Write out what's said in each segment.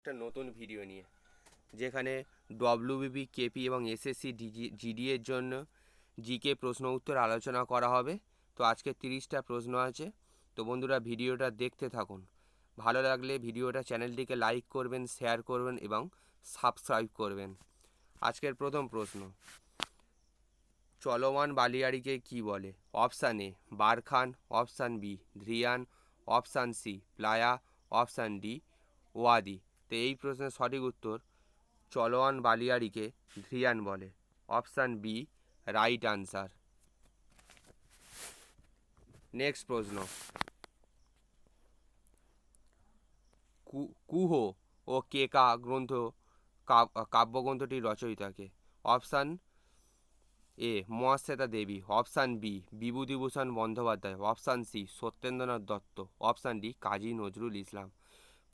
একটা নতুন ভিডিও নিয়ে, যেখানে ডব্লিউবিপি, কেপি এবং এসএসসি জিডি এর জন্য জিকে প্রশ্ন উত্তর আলোচনা করা হবে। তো আজকে 30টা প্রশ্ন আছে। তো বন্ধুরা, ভিডিওটা দেখতে থাকুন। ভালো লাগলে ভিডিওটা চ্যানেলটিকে লাইক করবেন, শেয়ার করবেন এবং সাবস্ক্রাইব করবেন। আজকের প্রথম প্রশ্ন, চলমান বালিয়াড়িকে কি বলে? Option A barchan, option B dhrian, option C playa, option D ওয়াদি। তো এই প্রশ্নের সঠিক উত্তর, চলমান বালিয়াড়িকে ধ্রিয়ান বলে। Option B right answer. Next প্রশ্ন, কুহ ও কেকা গ্রন্থ কাব্যগ্রন্থটির রচয়িতাকে? Option A Mahasweta Devi, option B Bibhutibhushan Bandyopadhyay, option C Satyendranath Dutta, option D Kazi Nazrul Islam.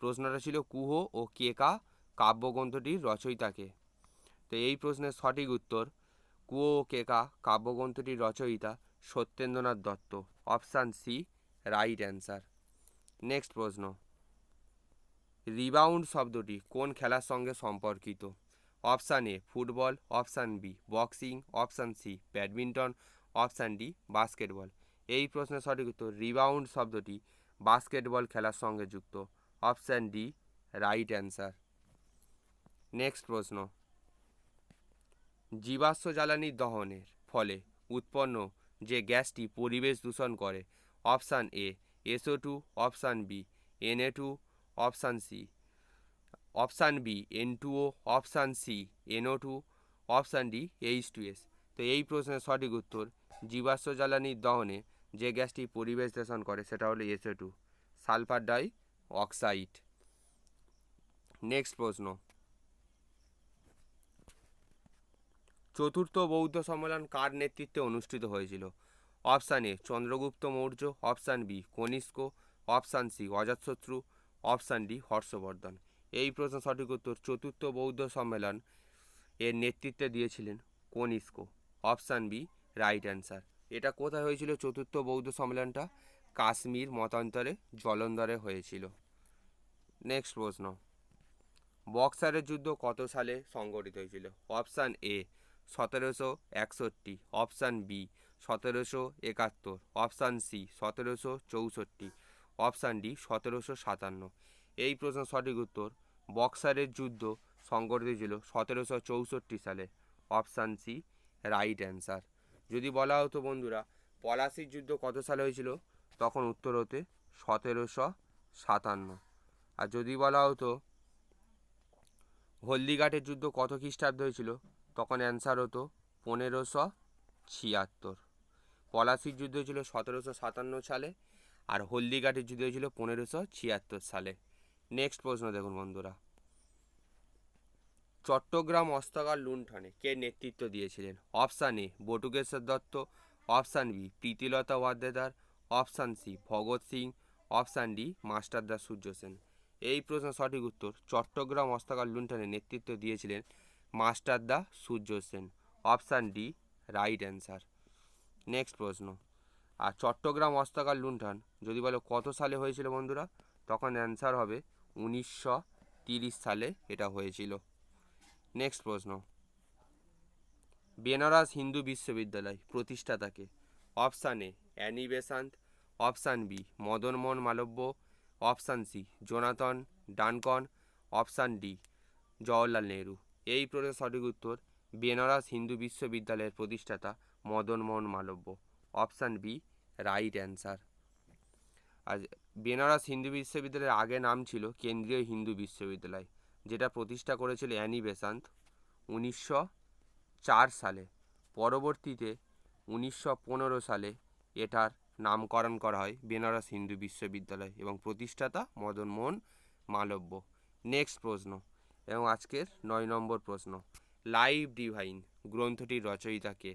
প্রশ্নটা ছিল কুহ ও কেকা কাব্যগ্রন্থটির রচয়িতাকে। তো এই প্রশ্নের সঠিক উত্তর, কুহ ও কেকা কাব্যগ্রন্থটির রচয়িতা Satyendranath Dutta. Option C right answer. Next প্রশ্ন, রিবাউন্ড শব্দটি কোন খেলার সঙ্গে সম্পর্কিত? Option A football, option B boxing, option C badminton, option D basketball. এই প্রশ্নের সঠিক উত্তর, রিবাউন্ড শব্দটি বাস্কেটবল খেলার সঙ্গে যুক্ত। Option D right answer. Next প্রশ্ন, জীবাশ্ম জ্বালানি দহনের ফলে উৎপন্ন যে গ্যাসটি পরিবেশ দূষণ করে? Option A SO2, option B Na2, option C option B N2O, option C NO2, option D H2S। তো এই প্রশ্নের সঠিক উত্তর, জীবাশ্ম জ্বালানির দহনে যে গ্যাসটি পরিবেশ দূষণ করে সেটা হলো SO2, sulphur die oxide. Next প্রশ্ন, চতুর্থ বৌদ্ধ সম্মেলন কার নেতৃত্বে অনুষ্ঠিত হয়েছিল? Option A Chandragupta Maurya, option B Kanishka, option C Ajatashatru, option D Harshavardhana. এই প্রশ্ন সঠিক উত্তর, চতুর্থ বৌদ্ধ সম্মেলন এর নেতৃত্বে দিয়েছিলেন Kanishka. Option B right answer. এটা কোথায় হয়েছিল চতুর্থ বৌদ্ধ সম্মেলনটা? কাশ্মীর মতান্তরে জলন্ধরে হয়েছিল। নেক্সট প্রশ্ন, বক্সারের যুদ্ধ কত সালে সংঘটিত হয়েছিল? Option A 1761, option B 1771, option C 1764, option D 1757। এই প্রশ্ন সঠিক উত্তর, বক্সারের যুদ্ধ সংঘটিত হয়েছিল 1764 সালে। Option C right answer. যদি বলা হতো বন্ধুরা পলাশির যুদ্ধ কত সালে হয়েছিল, তখন উত্তর হতে 1757। আর যদি বলা হতো হলদিঘাটের যুদ্ধ কত খ্রিস্টাব্দে হয়েছিল, তখন অ্যান্সার হতো 1576। পলাশির যুদ্ধ হয়েছিল 1757 সালে, আর হলদিঘাটের যুদ্ধ হয়েছিল 1576 সালে। নেক্সট প্রশ্ন দেখুন বন্ধুরা, চট্টগ্রাম অস্ত্রাগার লুণ্ঠনে কে নেতৃত্ব দিয়েছিলেন? Option A Batukeshwar Dutt, option B Pritilata Waddedar, option C Bhagat Singh, option D Masterda Surya Sen. এই প্রশ্ন সঠিক উত্তর, চট্টগ্রাম অস্ত্রাগার লুণ্ঠনে নেতৃত্ব দিয়েছিলেন Masterda Surya Sen. Option D right answer. Next প্রশ্ন, আর চট্টগ্রাম অস্ত্রাগার লুণ্ঠন যদি বলো কত সালে হয়েছিল বন্ধুরা, তখন অ্যান্সার হবে 1930 সালে এটা হয়েছিল। নেক্সট প্রশ্ন, বেনারস হিন্দু বিশ্ববিদ্যালয় প্রতিষ্ঠাতাকে? Option A Annie Besant, option B Madan Mohan Malaviya, option C Jonathan Duncan, option D Jawaharlal Nehru. এই প্রশ্নের সঠিক উত্তর, বেনারস হিন্দু বিশ্ববিদ্যালয়ের প্রতিষ্ঠাতা Madan Mohan Malaviya. Option B right answer. আর বেনারস হিন্দু বিশ্ববিদ্যালয়ের আগে নাম ছিল কেন্দ্রীয় হিন্দু বিশ্ববিদ্যালয়, যেটা প্রতিষ্ঠা করেছিল অ্যানি বেসান্ত 1904 সালে। পরবর্তীতে 1915 সালে এটার নামকরণ করা হয় বেনারস হিন্দু বিশ্ববিদ্যালয় এবং প্রতিষ্ঠাতা মদন মোহন মালব্য। নেক্সট প্রশ্ন এবং আজকের 9 নম্বর প্রশ্ন, লাইভ ডিভাইন গ্রন্থটির রচয়িতাকে?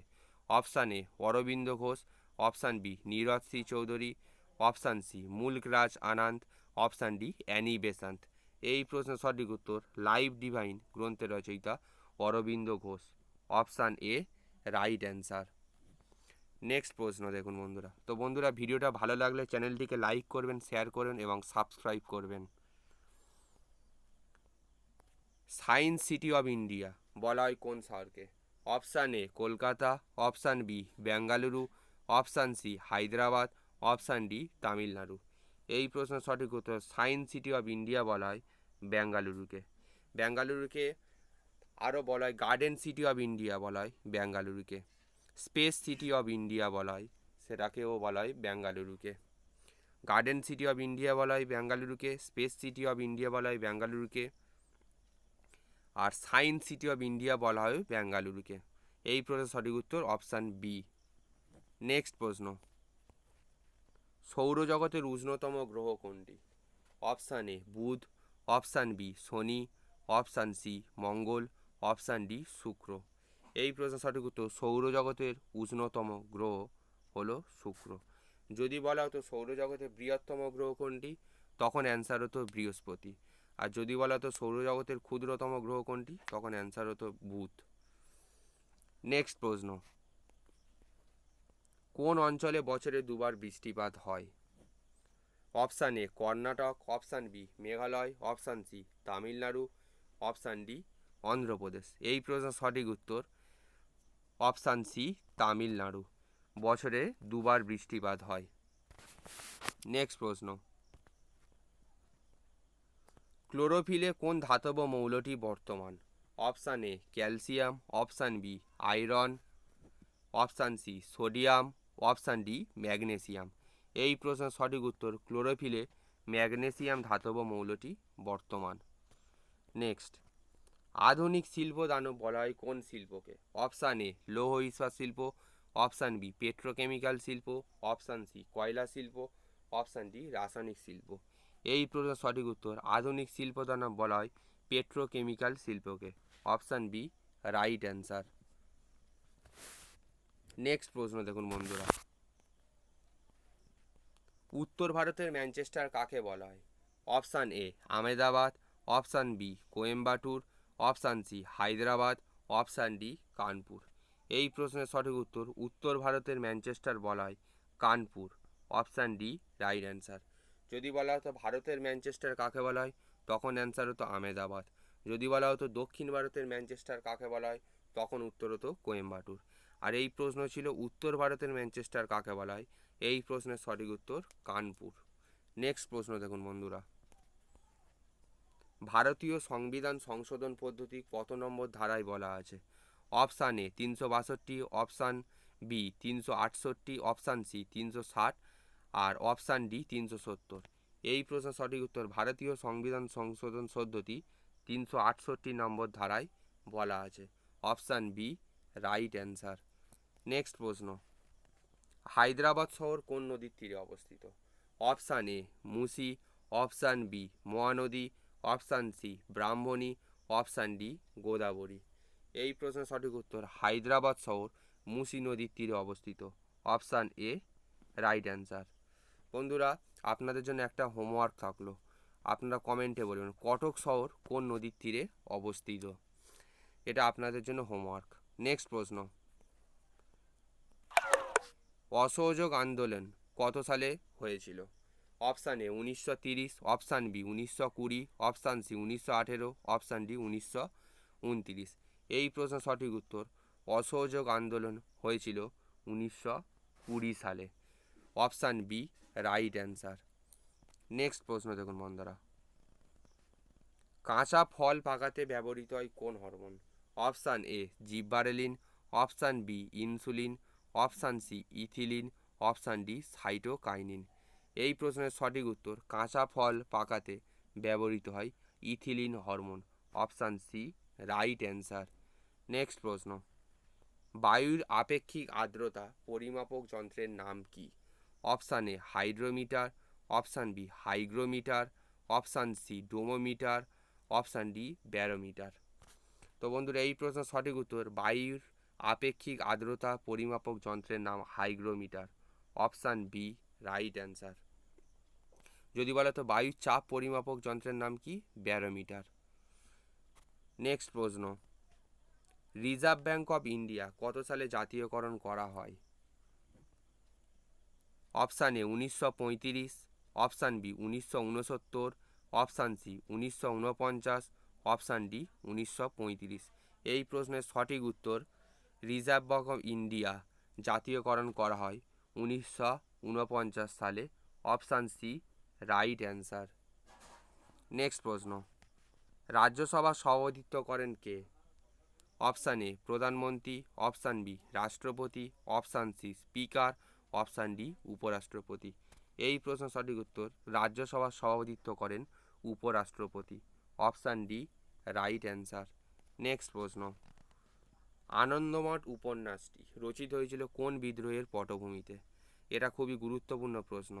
Option A Aurobindo Ghosh, option B Nirad C Chaudhuri, option C Mulk Raj Anand, option D Annie Besant. এই প্রশ্নের সঠিক উত্তর, লাইভ ডিভাইন গ্রন্থের রচয়িতা Aurobindo Ghosh. Option A right answer. Next প্রশ্ন দেখুন বন্ধুরা, তো বন্ধুরা ভিডিওটা ভালো লাগলে চ্যানেলটিকে লাইক করবেন, শেয়ার করবেন এবং সাবস্ক্রাইব করবেন। সায়েন্স সিটি অফ ইন্ডিয়া বলা হয় কোন শহরকে? Option A Kolkata, option B Bengaluru, option C Hyderabad, option D Tamil Nadu. এই প্রশ্নের সঠিক উত্তর সায়েন্স সিটি অফ ইন্ডিয়া বলা হয় বেঙ্গালুরুকে। বেঙ্গালুরুকে আরও বলা হয় গার্ডেন সিটি অফ ইন্ডিয়া বলা হয় বেঙ্গালুরুকে। স্পেস সিটি অফ ইন্ডিয়া বলা হয়, সেটাকেও বলা হয় বেঙ্গালুরুকে। গার্ডেন সিটি অফ ইন্ডিয়া বলা হয় বেঙ্গালুরুকে, স্পেস সিটি অফ ইন্ডিয়া বলা হয় বেঙ্গালুরুকে, আর সায়েন্স সিটি অফ ইন্ডিয়া বলা হয় বেঙ্গালুরুকে। এই প্রশ্নের সঠিক উত্তর অপশান বি। নেক্সট প্রশ্ন, সৌরজগতের উষ্ণতম গ্রহ কোনটি? অপশান এ বুধ, অপশান বি শনি, অপশান সি মঙ্গল, অপশান ডি শুক্র। এই প্রশ্নের সঠিক উত্তর সৌরজগতের উষ্ণতম গ্রহ হলো শুক্র। যদি বলা হতো সৌরজগতের বৃহত্তম গ্রহ কোনটি, তখন অ্যান্সার হতো বৃহস্পতি। আর যদি বলা হতো সৌরজগতের ক্ষুদ্রতম গ্রহ কোনটি, তখন অ্যান্সার হতো বুধ। নেক্সট প্রশ্ন, কোন অঞ্চলে বছরে দুবার বৃষ্টিপাত হয়? Option A Karnataka, option B Meghalaya, option C Tamil Nadu, option D Andhra Pradesh. এই প্রশ্নের সঠিক উত্তর অপশান সি তামিলনাড়ু, বছরে দুবার বৃষ্টিপাত হয়। নেক্সট প্রশ্ন, ক্লোরোফিলে কোন ধাতব মৌলটি বর্তমান? Option A calcium, option B iron, option C sodium, option D magnesium. এই প্রশ্নের সঠিক উত্তর ক্লোরোফিলে ম্যাগনেসিয়াম ধাতব মৌলটি বর্তমান। নেক্সট, আধুনিক শিল্প দানব বলা হয় কোন শিল্পকে? অপশান এ লৌহ ইস্পাত শিল্প, অপশান বি পেট্রোকেমিক্যাল শিল্প, অপশান সি কয়লা শিল্প, অপশান ডি রাসায়নিক শিল্প। এই প্রশ্নের সঠিক উত্তর আধুনিক শিল্প দানব বলা হয় পেট্রোকেমিক্যাল শিল্পকে। Option B right answer. Next প্রশ্ন দেখুন বন্ধুরা, উত্তর ভারতের ম্যানচেস্টার কাকে বলা হয়? Option A Ahmedabad, option B Coimbatore, option C Hyderabad, option D Kanpur. এই প্রশ্নের সঠিক উত্তর উত্তর ভারতের ম্যানচেস্টার বলা হয় Kanpur. Option D right answer. যদি বলা হতো ভারতের ম্যানচেস্টার কাকে বলা হয়, তখন অ্যান্সার হতো আহমেদাবাদ। যদি বলা হতো দক্ষিণ ভারতের ম্যানচেস্টার কাকে বলা হয়, তখন উত্তর হতো কোয়েম্বাটুর। আর এই প্রশ্ন ছিল উত্তর ভারতের ম্যানচেস্টার কাকে বলা হয়, এই প্রশ্নের সঠিক উত্তর কানপুর। নেক্সট প্রশ্ন দেখুন বন্ধুরা, ভারতীয় সংবিধান সংশোধন পদ্ধতি কত নম্বর ধারায় বলা আছে? Option A 362, option B 368, option C 360, আর অপশান ডি 370। এই প্রশ্নের সঠিক উত্তর ভারতীয় সংবিধান সংশোধন পদ্ধতি 368 নম্বর ধারায় বলা আছে। Option B right answer. Next প্রশ্ন, হায়দ্রাবাদ শহর কোন নদীর তীরে অবস্থিত? Option A Musi, option B Mahanadi, option C Brahmani, option D Godavari. এই প্রশ্নের সঠিক উত্তর হায়দ্রাবাদ শহর মুসি নদীর তীরে অবস্থিত। Option A right answer. বন্ধুরা, আপনাদের জন্য একটা হোমওয়ার্ক থাকলো, আপনারা কমেন্টে বলবেন কটক শহর কোন নদীর তীরে অবস্থিত। এটা আপনাদের জন্য হোমওয়ার্ক। নেক্সট প্রশ্ন, অসহযোগ আন্দোলন কত সালে হয়েছিল? Option A 1930, option B 1920, option C 1918, option D 1929। এই প্রশ্নের সঠিক উত্তর অসহযোগ আন্দোলন হয়েছিল 1920 সালে। Option B right answer. Next প্রশ্ন দেখুন বন্ধুরা, কাঁচা ফল পাকাতে ব্যবহৃত হয় কোন hormone? Option A gibberellin, option B insulin, option C ethylene, option D cytokinin. এই প্রশ্নের সঠিক উত্তর কাঁচা ফল পাকাতে ব্যবহৃত হয় ethylene hormone. Option C right answer. Next প্রশ্ন, বায়ুর আপেক্ষিক আর্দ্রতা পরিমাপক যন্ত্রের নাম কি? Option A hydrometer, option B hygrometer, option C ডোমোমিটার, অপশান ডি ব্যারোমিটার। তো বন্ধুরা, এই প্রশ্নের সঠিক উত্তর বায়ুর আপেক্ষিক আর্দ্রতা পরিমাপক যন্ত্রের নাম hygrometer. Option B right answer. যদি বলা তো বায়ুর চাপ পরিমাপক যন্ত্রের নাম কি? ব্যারোমিটার। নেক্সট প্রশ্ন, রিজার্ভ ব্যাঙ্ক অফ ইন্ডিয়া কত সালে জাতীয়করণ করা হয়? Option A 1935, option B 1969, option C 1949, option D 1935। এই প্রশ্নের সঠিক উত্তর রিজার্ভ ব্যাঙ্ক অফ ইন্ডিয়া জাতীয়করণ করা হয় 1949 সালে। Option C right answer. Next প্রশ্ন, রাজ্যসভা সভাপতিত্ব করেন কে? অপশান এ প্রধানমন্ত্রী, অপশান বি রাষ্ট্রপতি, option C speaker, option D উপরাষ্ট্রপতি। এই প্রশ্নের সঠিক উত্তর রাজ্যসভার সভাপতিত্ব করেন উপরাষ্ট্রপতি। Option D right answer. Next প্রশ্ন, আনন্দমঠ উপন্যাসটি রচিত হয়েছিল কোন বিদ্রোহের পটভূমিতে? এটা খুবই গুরুত্বপূর্ণ প্রশ্ন।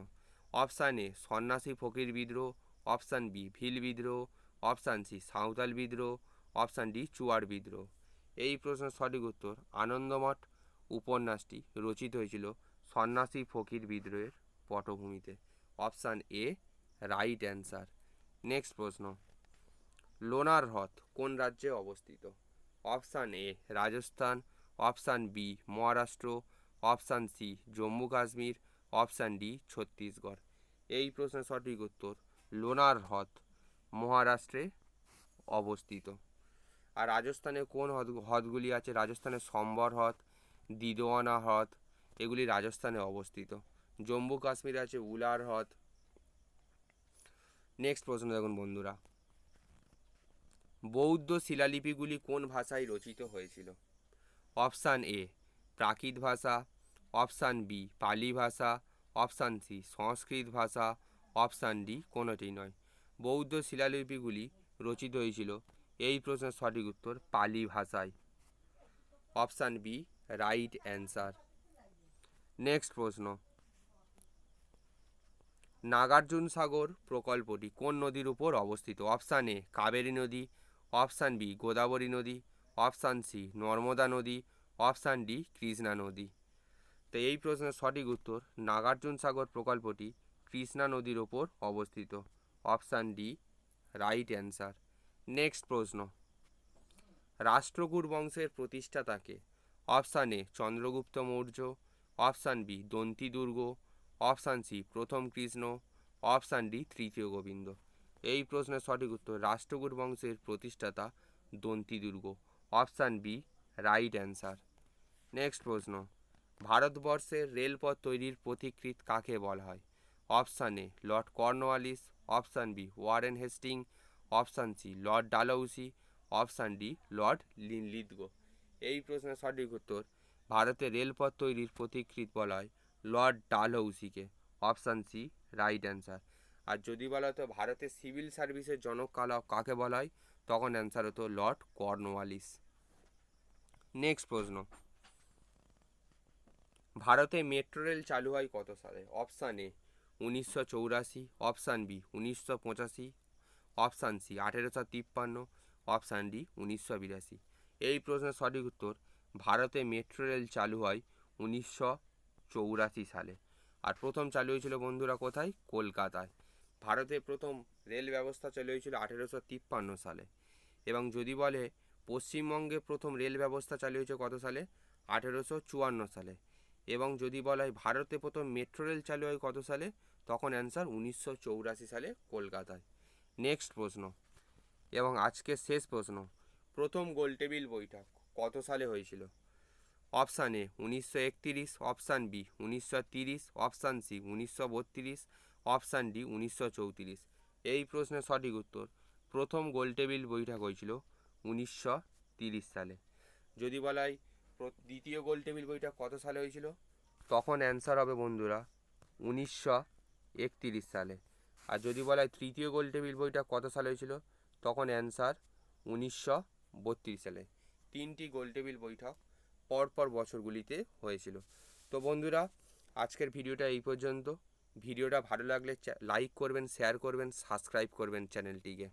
অপশান এ সন্ন্যাসী ফকির বিদ্রোহ, অপশান বি ভিল বিদ্রোহ, অপশান সি সাঁওতাল বিদ্রোহ, অপশান ডি চুয়ার বিদ্রোহ। এই প্রশ্নের সঠিক উত্তর আনন্দমঠ উপন্যাসটি রচিত হয়েছিল সন্ন্যাসী ফকির বিদ্রোহের পটভূমিতে। Option A right answer. Next প্রশ্ন, লোনার হ্রদ কোন রাজ্যে অবস্থিত? Option A Rajasthan, option B Maharashtra, option C Jammu Kashmir, option D Chhattisgarh. এই প্রশ্নের সঠিক উত্তর লোনার হ্রদ মহারাষ্ট্রে অবস্থিত। আর রাজস্থানে কোন হ্রদগুলি আছে? রাজস্থানের সম্বর হ্রদ, দিদোয়ানা হ্রদ, এগুলি রাজস্থানে অবস্থিত। জম্মু কাশ্মীরে আছে উলার হ্রদ। নেক্সট প্রশ্ন দেখুন বন্ধুরা, বৌদ্ধ শিলালিপিগুলি কোন ভাষায় রচিত হয়েছিল? অপশান এ প্রাকৃত ভাষা, অপশান বি পালি ভাষা, অপশান সি সংস্কৃত ভাষা, অপশান ডি কোনোটি নয়। বৌদ্ধ শিলালিপিগুলি রচিত হয়েছিল, এই প্রশ্নের সঠিক উত্তর পালি ভাষায়। Option B right answer. Next প্রশ্ন, নাগার্জুন সাগর প্রকল্পটি কোন নদীর উপর অবস্থিত? অপশান এ কাবেরী নদী, অপশান বি গোদাবরী নদী, অপশান সি নর্মদা নদী, অপশান ডি কৃষ্ণা নদী। তো এই প্রশ্নের সঠিক উত্তর নাগার্জুন সাগর প্রকল্পটি কৃষ্ণা নদীর ওপর অবস্থিত। Option D right answer. Next প্রশ্ন, রাষ্ট্রকূট বংশের প্রতিষ্ঠাতাকে? Option A Chandragupta Maurya, option B Danti Durga, option C প্রথম কৃষ্ণ, অপশান ডি তৃতীয় গোবিন্দ। এই প্রশ্নের সঠিক উত্তর রাষ্ট্রকূট বংশের প্রতিষ্ঠাতা Danti Durga. Option B right answer. Next প্রশ্ন, ভারতবর্ষের রেলপথ তৈরির পথিকৃৎ কাকে বলা হয়? Option A Lord Cornwallis, option B Warren Hastings, option C Lord Dalhousie, option D Lord Lithgow. এই প্রশ্নের সঠিক উত্তর ভারতের রেলপথ তৈরির পথিকৃৎ বলা হয় লর্ড ডালহৌসিকে। Option C right answer. আর যদি বলা হতো ভারতের সিভিল সার্ভিসের জনক কাকে বলা হয়, তখন অ্যান্সার হতো লর্ড কর্নওয়ালিস। নেক্সট প্রশ্ন, ভারতে মেট্রো রেল চালু হয় কত সালে? Option A 1984, option B 1985, option C 1853, option D 1982। এই প্রশ্নের সঠিক উত্তর ভারতে মেট্রো রেল চালু হয় 1984 সালে। আর প্রথম চালু হয়েছিল বন্ধুরা কোথায়? কলকাতায়। ভারতে প্রথম রেল ব্যবস্থা চালু হয়েছিল 1853 সালে। এবং যদি বলে পশ্চিমবঙ্গে প্রথম রেল ব্যবস্থা চালু হয়েছে কত সালে? 1854 সালে। এবং যদি বলা হয় ভারতে প্রথম মেট্রো রেল চালু হয় কত সালে, তখন অ্যান্সার 1984 সালে কলকাতায়। নেক্সট প্রশ্ন এবং আজকের শেষ প্রশ্ন, প্রথম গোলটেবিল বৈঠক কত সালে হয়েছিল? Option A 1931, option B 1930, option C 1932, option D 1934। এই প্রশ্নের সঠিক উত্তর প্রথম গোলটেবিল বৈঠক হয়েছিল 1930 সালে। যদি বলা হয় দ্বিতীয় গোলটেবিল বৈঠক কত সালে হয়েছিল, তখন অ্যান্সার হবে বন্ধুরা 1931 সালে। আর যদি বলা হয় তৃতীয় গোলটেবিল বৈঠক কত সালে হয়েছিল, তখন অ্যান্সার 1932 সালে। তিনটি গোলটেবিল বৈঠক পরপর বছরগুলিতে হয়েছিল। তো বন্ধুরা আজকের ভিডিওটা এই পর্যন্ত। ভিডিওটা ভালো লাগলে লাইক করবেন, শেয়ার করবেন, সাবস্ক্রাইব করবেন চ্যানেলটিকে।